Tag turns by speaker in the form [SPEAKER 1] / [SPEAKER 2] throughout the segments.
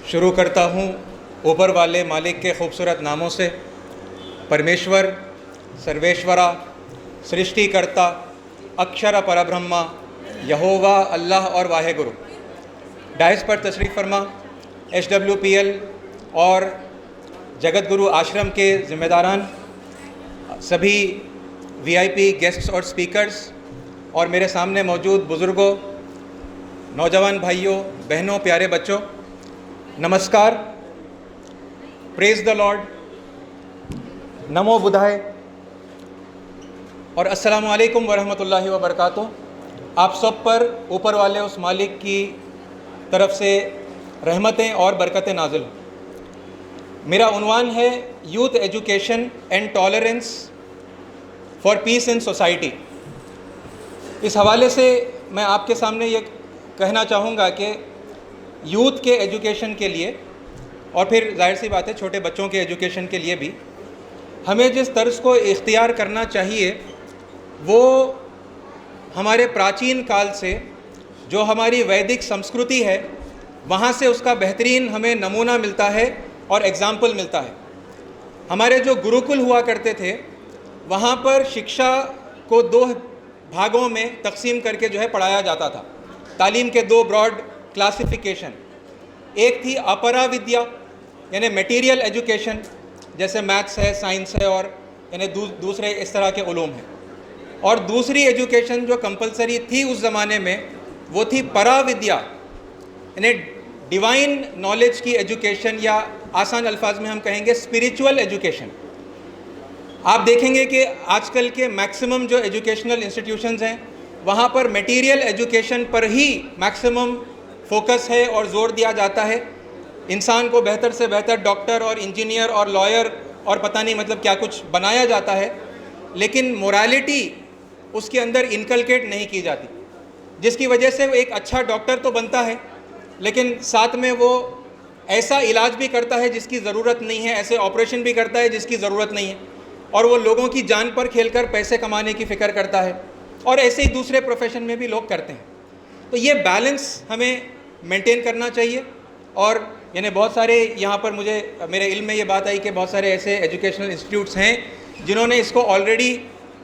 [SPEAKER 1] शुरू करता हूँ ऊपर वाले मालिक के खूबसूरत नामों से। परमेश्वर, सर्वेश्वरा, सृष्टिकर्ता, अक्षर परब्रह्मा, यहोवा, अल्लाह और वाहेगुरु। डाइस पर तशरीफ़ फरमा HWPL और जगत गुरु आश्रम के ज़िम्मेदारान, सभी VIP गेस्ट्स और स्पीकर्स, और मेरे सामने मौजूद बुज़ुर्गों, नौजवान भाइयों, बहनों, प्यारे बच्चों, नमस्कार। प्रेज़ द लॉर्ड, नमो बुधाय और अस्सलामु अलैकुम वरहमतुल्लाहि वबरकातुहू। आप सब पर ऊपर वाले उस मालिक की तरफ से रहमतें और बरकतें नाज़िल हों। मेरा उन्वान है youth education and tolerance for piece in society. इस हवाले से मैं आपके सामने ये कहना चाहूँगा कि यूथ के एजुकेशन के लिए और फिर जाहिर सी बात है छोटे बच्चों के एजुकेशन के लिए भी हमें जिस तर्ज को इख्तियार करना चाहिए वो हमारे प्राचीन काल से जो हमारी वैदिक संस्कृति है वहाँ से उसका बेहतरीन हमें नमूना मिलता है और एग्ज़ाम्पल मिलता है। हमारे जो गुरुकुल हुआ करते थे वहाँ पर शिक्षा को दो भागों में तकसीम करके जो है पढ़ाया जाता था। तालीम के दो ब्रॉड क्लासिफिकेशन, एक थी अपरा विद्या यानी मटेरियल एजुकेशन, जैसे मैथ्स है, साइंस है और यानी दूसरे इस तरह के उलूम हैं, और दूसरी एजुकेशन जो कंपलसरी थी उस ज़माने में वो थी परा विद्या यानी डिवाइन नॉलेज की एजुकेशन, या आसान अल्फाज में हम कहेंगे स्पिरिचुअल एजुकेशन। आप देखेंगे कि आजकल के मैक्सिमम जो एजुकेशनल इंस्टीट्यूशंस हैं वहाँ पर मटेरियल एजुकेशन पर ही मैक्सिमम फोकस है और ज़ोर दिया जाता है। इंसान को बेहतर से बेहतर डॉक्टर और इंजीनियर और लॉयर और पता नहीं मतलब क्या कुछ बनाया जाता है, लेकिन मोरालिटी उसके अंदर इनकलकेट नहीं की जाती, जिसकी वजह से वो एक अच्छा डॉक्टर तो बनता है लेकिन साथ में वो ऐसा इलाज भी करता है जिसकी ज़रूरत नहीं है, ऐसे ऑपरेशन भी करता है जिसकी ज़रूरत नहीं है, और वो लोगों की जान पर खेलकर पैसे कमाने की फ़िक्र करता है, और ऐसे ही दूसरे प्रोफेशन में भी लोग करते हैं। तो ये बैलेंस हमें मेंटेन करना चाहिए। और यानी बहुत सारे यहाँ पर मेरे इल्म में ये बात आई कि बहुत सारे ऐसे एजुकेशनल इंस्टीट्यूट्स हैं जिन्होंने इसको ऑलरेडी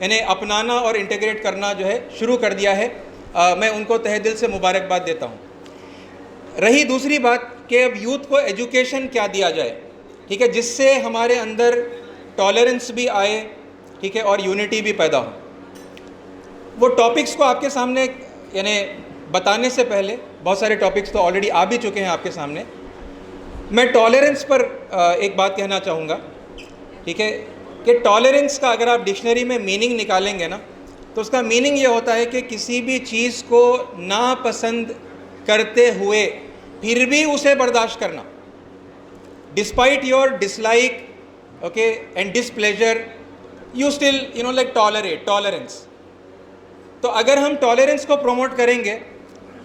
[SPEAKER 1] यानी अपनाना और इंटीग्रेट करना जो है शुरू कर दिया है। मैं उनको तहे दिल से मुबारकबाद देता हूँ। रही दूसरी बात कि अब यूथ को एजुकेशन क्या दिया जाए, ठीक है, जिससे हमारे अंदर टॉलरेंस भी आए, ठीक है, और यूनिटी भी पैदा हो। वो टॉपिक्स को आपके सामने यानी बताने से पहले, बहुत सारे टॉपिक्स तो ऑलरेडी आ भी चुके हैं आपके सामने, मैं टॉलरेंस पर एक बात कहना चाहूँगा, ठीक है, कि टॉलरेंस का अगर आप डिक्शनरी में मीनिंग निकालेंगे ना तो उसका मीनिंग ये होता है कि किसी भी चीज़ को नापसंद करते हुए फिर भी उसे बर्दाश्त करना, despite your dislike, okay, and displeasure you still like tolerance. तो अगर हम टॉलरेंस को प्रमोट करेंगे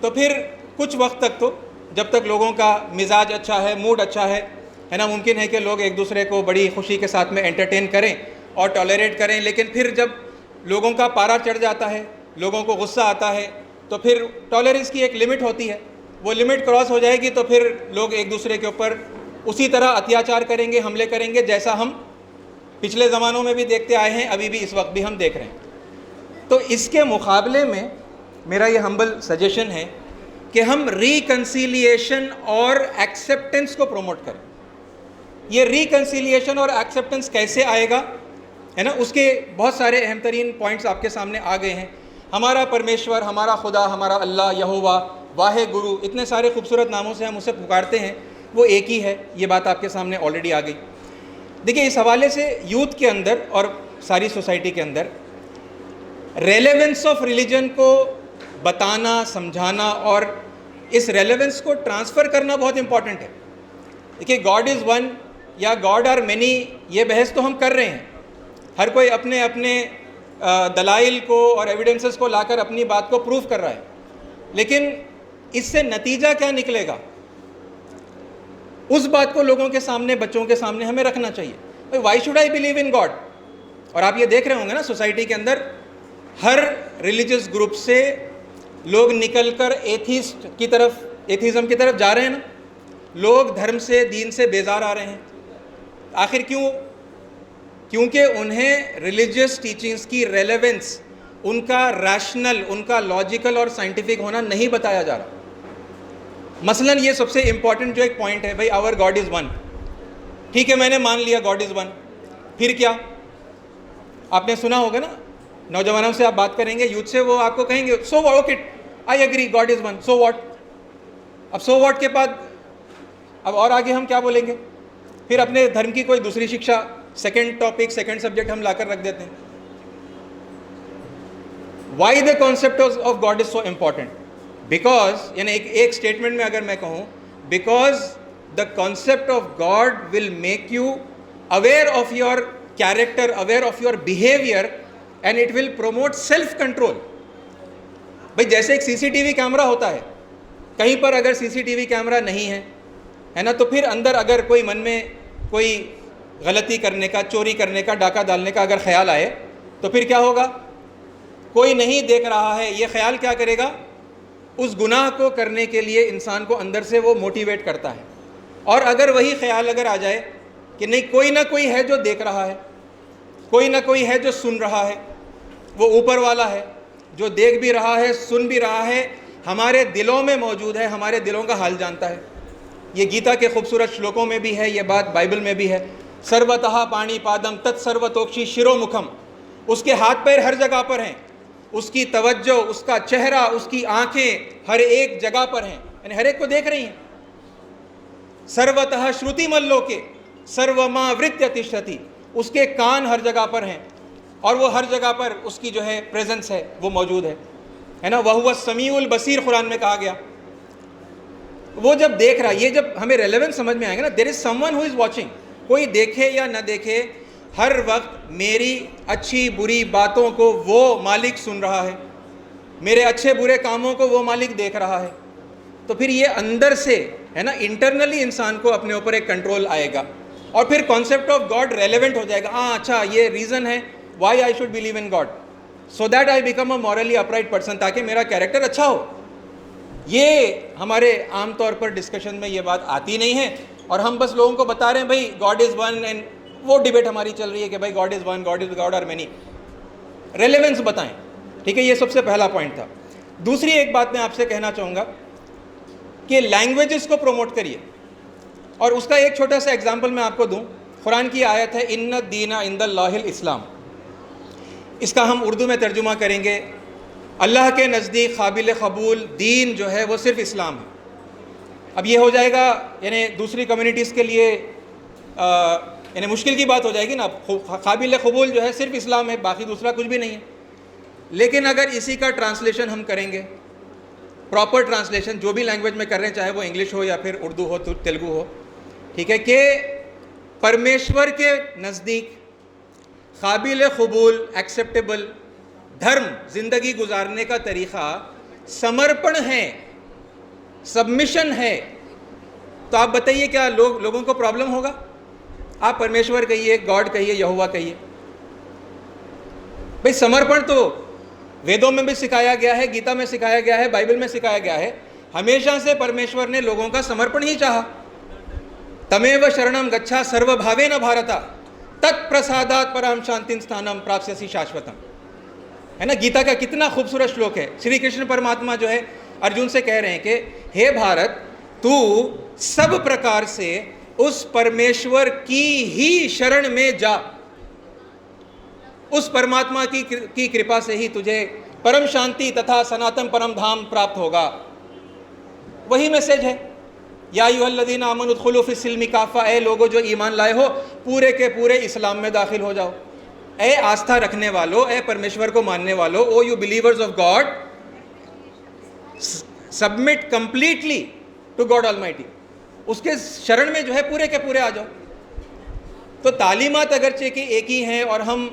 [SPEAKER 1] तो फिर कुछ वक्त तक तो जब तक लोगों का मिजाज अच्छा है, मूड अच्छा है ना, मुमकिन है कि लोग एक दूसरे को बड़ी खुशी के साथ में एंटरटेन करें और टॉलरेट करें, लेकिन फिर जब लोगों का पारा चढ़ जाता है, लोगों को गुस्सा आता है, तो फिर टॉलरेंस की एक लिमिट होती है, वो लिमिट क्रॉस हो जाएगी तो फिर लोग एक दूसरे के ऊपर उसी तरह अत्याचार करेंगे, हमले करेंगे, जैसा हम पिछले ज़मानों में भी देखते आए हैं, अभी भी इस वक्त भी हम देख रहे हैं। तो इसके मुकाबले में मेरा ये हम्बल सजेशन है कि हम रिकन्सिलिएशन और एक्सेप्टेंस को प्रमोट करें। ये रिकन्सिलिएशन और एक्सेप्टेंस कैसे आएगा, है ना, उसके बहुत सारे अहम तरीन पॉइंट्स आपके सामने आ गए हैं। हमारा परमेश्वर, हमारा खुदा, हमारा अल्लाह, यहोवा, वाहे गुरु, इतने सारे खूबसूरत नामों से हम उसे पुकारते हैं, वो एक ही है। ये बात आपके सामने ऑलरेडी आ गई। देखिए, इस हवाले से यूथ के अंदर और सारी सोसाइटी के अंदर रेलेवेंस ऑफ रिलीजन को बताना, समझाना और इस रेलेवेंस को ट्रांसफ़र करना बहुत इंपॉर्टेंट है। देखिए, गॉड इज़ वन या गॉड आर मेनी, ये बहस तो हम कर रहे हैं, हर कोई अपने अपने दलाइल को और एविडेंसेस को लाकर अपनी बात को प्रूव कर रहा है, लेकिन इससे नतीजा क्या निकलेगा उस बात को लोगों के सामने, बच्चों के सामने हमें रखना चाहिए। Why should I believe in God. और आप ये देख रहे होंगे ना, सोसाइटी के अंदर हर रिलीजियस ग्रुप से लोग निकलकर एथीस्ट की तरफ, एथीज़म की तरफ जा रहे हैं ना। लोग धर्म से, दीन से बेजार आ रहे हैं। आखिर क्यों? क्योंकि उन्हें रिलीजियस टीचिंग्स की रेलेवेंस, उनका रैशनल, उनका लॉजिकल और साइंटिफिक होना नहीं बताया जा रहा। मसलन ये सबसे इंपॉर्टेंट जो एक पॉइंट है, भाई आवर गॉड इज़ वन। ठीक है, मैंने मान लिया गॉड इज़ वन, फिर क्या? आपने सुना होगा ना, नौजवानों से आप बात करेंगे, यूथ से, वो आपको कहेंगे so okay I agree God is one, so what. अब सो व्हाट के बाद अब और आगे हम क्या बोलेंगे? फिर अपने धर्म की कोई दूसरी शिक्षा, सेकंड टॉपिक, सेकंड सब्जेक्ट हम लाकर रख देते हैं। Why the concept of God is so important? Because, यानी एक स्टेटमेंट में अगर मैं कहूँ, because the concept of God will make you aware of your character, aware of your behaviour, and it will promote self control. भाई जैसे एक CCTV camera होता है, कहीं पर अगर सीसीटीवी कैमरा नहीं है ना, तो फिर अंदर अगर कोई मन में कोई गलती करने का, चोरी करने का, डाका डालने का अगर ख्याल आए, तो फिर क्या होगा? कोई नहीं देख रहा है, ये ख्याल क्या करेगा? उस गुनाह को करने के लिए इंसान को अंदर से वो मोटिवेट करता है। और अगर वही ख्याल अगर आ जाए कि नहीं, कोई ना कोई है जो देख रहा है, कोई ना कोई है जो सुन रहा है, वो ऊपर वाला है जो देख भी रहा है, सुन भी रहा है, हमारे दिलों में मौजूद है, हमारे दिलों का हाल जानता है। ये गीता के खूबसूरत श्लोकों में भी है, ये बात बाइबल में भी है। सर्वतः पाणी पादम तत्सर्वतोक्षी शिरोमुखम। उसके हाथ पैर हर जगह पर हैं, उसकी तवज्जो, उसका चेहरा, उसकी आंखें हर एक जगह पर हैं, यानी हर एक को देख रही हैं। सर्वतः श्रुतिमल्लोके सर्वमा वृत्य तिष्ठति। उसके कान हर जगह पर हैं और वो हर जगह पर उसकी जो है प्रेजेंस है, वो मौजूद है ना। वहुव समीउल बसीर कुरान में कहा गया। वो जब देख रहा है, ये जब हमें रेलेवेंस समझ में आएगा ना, there is someone who is watching. कोई देखे या न देखे, हर वक्त मेरी अच्छी बुरी बातों को वो मालिक सुन रहा है, मेरे अच्छे बुरे कामों को वो मालिक देख रहा है। तो फिर ये अंदर से है ना, इंटरनली इंसान को अपने ऊपर एक कंट्रोल आएगा और फिर कॉन्सेप्ट ऑफ गॉड रेलेवेंट हो जाएगा। हाँ, अच्छा, ये रीज़न है why I should believe in God, so that I become a morally upright person, ताकि मेरा कैरेक्टर अच्छा हो। ये हमारे आमतौर पर डिस्कशन में ये बात आती नहीं है और हम बस लोगों को बता रहे हैं भाई गॉड इज़ वन, एंड वो डिबेट हमारी चल रही है कि भाई God is one, God is God और मैनी। रेलेवेंस बताएं, ठीक है, ये सबसे पहला पॉइंट था। दूसरी एक बात मैं आपसे कहना चाहूँगा कि लैंग्वेजेस को प्रमोट करिए, और उसका एक छोटा सा एग्जाम्पल मैं आपको दूँ। कुरान की आयत है, इन्ना दीना इंदल्लाहिल इस्लाम। इसका हम उर्दू में तर्जुमा करेंगे, अल्लाह के नज़दीक काबिल कबूल दीन जो है वो सिर्फ इस्लाम है। अब ये हो जाएगा, यानी दूसरी कम्युनिटीज़ के लिए यानी मुश्किल की बात हो जाएगी ना। काबिल कबूल जो है सिर्फ इस्लाम है, बाकी दूसरा कुछ भी नहीं है। लेकिन अगर इसी का ट्रांसलेशन हम करेंगे, प्रॉपर ट्रांसलेशन जो भी लैंग्वेज में कर रहे हैं, चाहे वो इंग्लिश हो या फिर उर्दू हो, तेलुगु हो, ठीक है, कि परमेश्वर के नज़दीक काबिल कबूल, एक्सेप्टेबल धर्म, ज़िंदगी गुजारने का तरीक़ा समर्पण है, सबमिशन है। तो आप बताइए क्या लोगों को प्रॉब्लम होगा? आप परमेश्वर कहिए, गॉड कहिए, यहोवा कहिए, भाई समर्पण तो वेदों में भी सिखाया गया है, गीता में सिखाया गया है, बाइबल में सिखाया गया है। हमेशा से परमेश्वर ने लोगों का समर्पण ही चाहा। तमेव शरणम गच्छा सर्वभावेन भारता तत्प्रसादात् परम शांतिं स्थानम प्राप्स्यसि शाश्वतम, है ना। गीता का कितना खूबसूरत श्लोक है। श्री कृष्ण परमात्मा जो है अर्जुन से कह रहे हैं कि हे भारत, तू सब प्रकार से उस परमेश्वर की ही शरण में जा, उस परमात्मा की कृपा से ही तुझे परम शांति तथा सनातन परम धाम प्राप्त होगा। वही मैसेज है, या अय्युहल्लज़ीना आमनू उदखुलू फ़िस्सिल्मि काफ़ा, ए लोगो जो ईमान लाए हो, पूरे के पूरे इस्लाम में दाखिल हो जाओ। ए आस्था रखने वालों, ए परमेश्वर को मानने वालों, O you believers of God, submit completely to God almighty. उसके शरण में जो है पूरे के पूरे आ जाओ। तो तालीमात अगरचे कि एक ही हैं और हम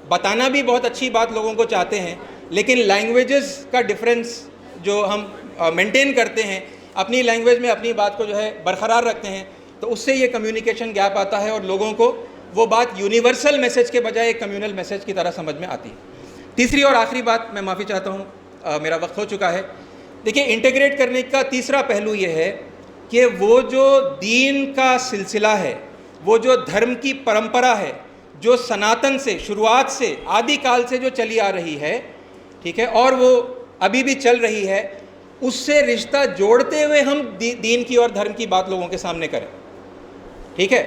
[SPEAKER 1] बताना भी बहुत अच्छी बात लोगों को चाहते हैं, लेकिन लैंग्वेजेस का डिफरेंस जो हम मेंटेन करते हैं, अपनी लैंग्वेज में अपनी बात को जो है बरकरार रखते हैं, तो उससे ये कम्युनिकेशन गैप आता है और लोगों को वो बात यूनिवर्सल मैसेज के बजाय एक कम्युनल मैसेज की तरह समझ में आती है। तीसरी और आखिरी बात, मैं माफ़ी चाहता हूँ, मेरा वक्त हो चुका है। देखिए, इंटीग्रेट करने का तीसरा पहलू ये है कि वो जो दीन का सिलसिला है, वो जो धर्म की परंपरा है, जो सनातन से, शुरुआत से, आदिकाल से जो चली आ रही है, ठीक है, और वो अभी भी चल रही है, उससे रिश्ता जोड़ते हुए हम दीन की और धर्म की बात लोगों के सामने करें। ठीक है,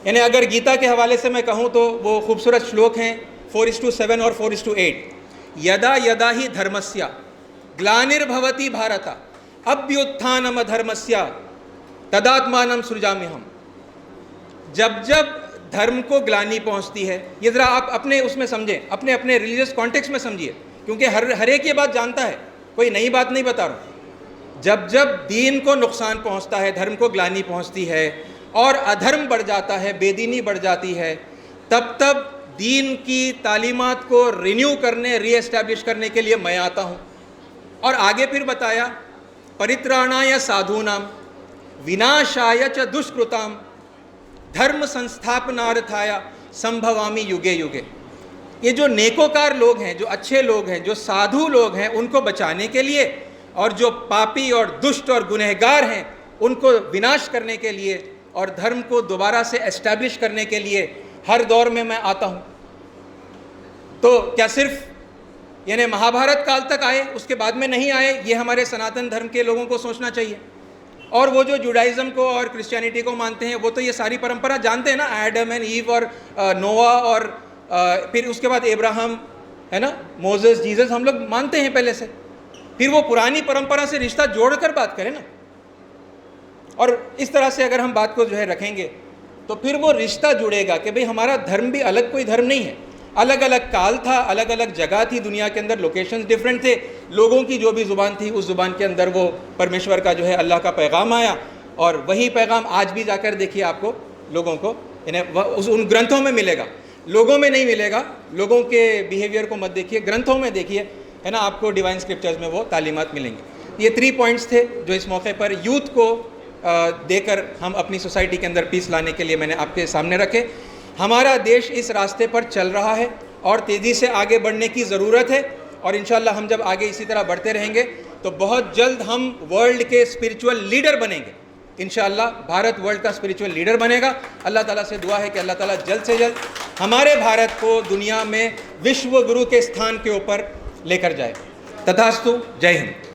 [SPEAKER 1] यानी अगर गीता के हवाले से मैं कहूँ तो वो खूबसूरत श्लोक हैं 4:7 और 4:8। यदा यदा ही धर्मस्य ग्लानिर्भवति भारत अभ्युत्थानम धर्मस्य तदात्मानं सृजाम्यहम्। जब जब धर्म को ग्लानि पहुंचती है, ये ज़रा आप अपने उसमें समझें, अपने अपने रिलीजियस कॉन्टेक्स्ट में समझिए, क्योंकि हर एक ये बात जानता है, कोई नई बात नहीं बता रहा। जब जब दीन को नुकसान पहुंचता है, धर्म को ग्लानि पहुंचती है और अधर्म बढ़ जाता है, बेदीनी बढ़ जाती है, तब तब दीन की तालीमात को रिन्यू करने, रीएस्टैब्लिश करने के लिए मैं आता हूँ। और आगे फिर बताया, परित्राणाय साधूनाम विनाशाय च दुष्कृताम धर्म संस्थापनार्थाय संभवामि युगे युगे। ये जो नेकोकार लोग हैं, जो अच्छे लोग हैं, जो साधु लोग हैं, उनको बचाने के लिए, और जो पापी और दुष्ट और गुनहगार हैं उनको विनाश करने के लिए और धर्म को दोबारा से एस्टैब्लिश करने के लिए हर दौर में मैं आता हूँ। तो क्या सिर्फ यानी महाभारत काल तक आए, उसके बाद में नहीं आए, ये हमारे सनातन धर्म के लोगों को सोचना चाहिए। और वो जो जुडाइज़म को और क्रिश्चियनिटी को मानते हैं, वो तो ये सारी परंपरा जानते हैं ना, एडम एंड ईव और नोआ और फिर उसके बाद इब्राहिम, है ना, मोसेस, जीसस, हम लोग मानते हैं पहले से। फिर वो पुरानी परंपरा से रिश्ता जोड़कर बात करें ना, और इस तरह से अगर हम बात को जो है रखेंगे तो फिर वो रिश्ता जुड़ेगा कि भाई हमारा धर्म भी अलग कोई धर्म नहीं है। अलग अलग काल था, अलग अलग जगह थी दुनिया के अंदर, लोकेशंस डिफरेंट थे, लोगों की जो भी ज़ुबान थी उस ज़ुबान के अंदर वो परमेश्वर का जो है अल्लाह का पैगाम आया, और वही पैगाम आज भी जाकर देखिए आपको लोगों को उन ग्रंथों में मिलेगा, लोगों में नहीं मिलेगा। लोगों के बिहेवियर को मत देखिए, ग्रंथों में देखिए, है ना, आपको डिवाइन स्क्रिप्चर्स में वो तालीमात मिलेंगे। ये 3 पॉइंट्स थे जो इस मौके पर यूथ को देकर हम अपनी सोसाइटी के अंदर पीस लाने के लिए मैंने आपके सामने रखे। हमारा देश इस रास्ते पर चल रहा है और तेज़ी से आगे बढ़ने की ज़रूरत है, और इंशाल्लाह हम जब आगे इसी तरह बढ़ते रहेंगे तो बहुत जल्द हम वर्ल्ड के स्पिरिचुअल लीडर बनेंगे। इंशाल्लाह भारत वर्ल्ड का स्पिरिचुअल लीडर बनेगा। अल्लाह ताला से दुआ है कि अल्लाह ताला जल्द से जल्द हमारे भारत को दुनिया में विश्व गुरु के स्थान के ऊपर लेकर जाए। तथास्तु। जय हिंद।